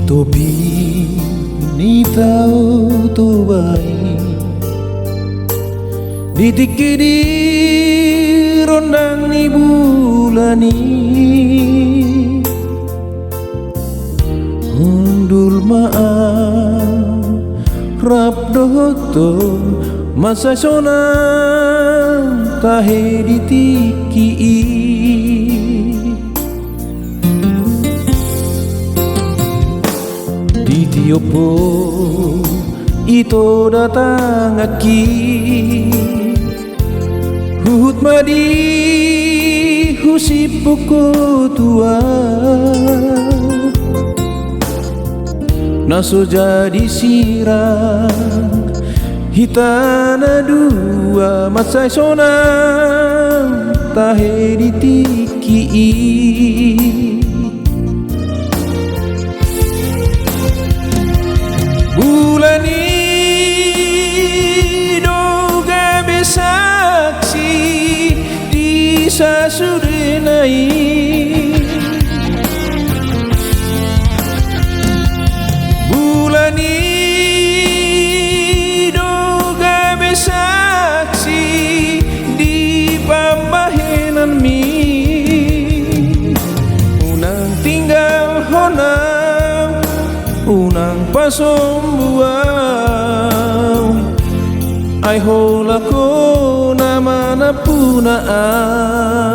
Topi ni tahu tu baik ditiki di rondang ni bulani undul maaf rap doto masa sona tahe ditiki Tiopo ito datang aki Huhut madi husip poko tua Naso jadi sirang hitana dua Matsai sonang tahe ditiki Bulani doga besaksi di sasurenai Bulani doga besaksi di pambahenan mi Unang tinggal honang Unang pasombuang Ay hola ko naman na punaan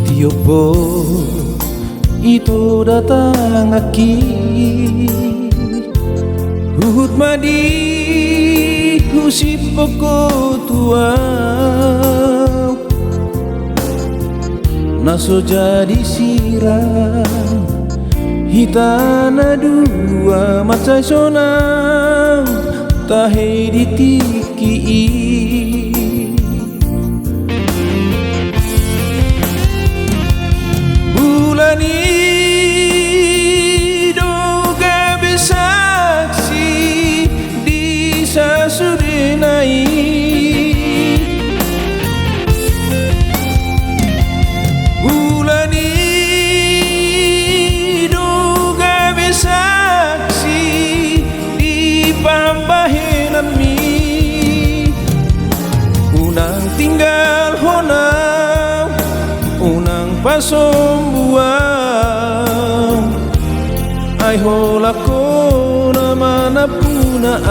Tiopo itu datang aki Huhut madi husip poko tua Naso jadi sirang hitana dua Matsai sonang tahe ditiki Bulani doga besaksi di sasurenai Bulani doga besaksi di pambahenan mi Unang tinggal honang Unang pasombuang Ay hola ko naman na punaan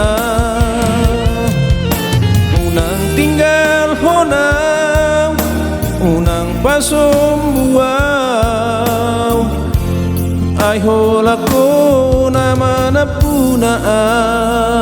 Unang tinggal honang Unang pasombuang Ay hola ko naman na punaan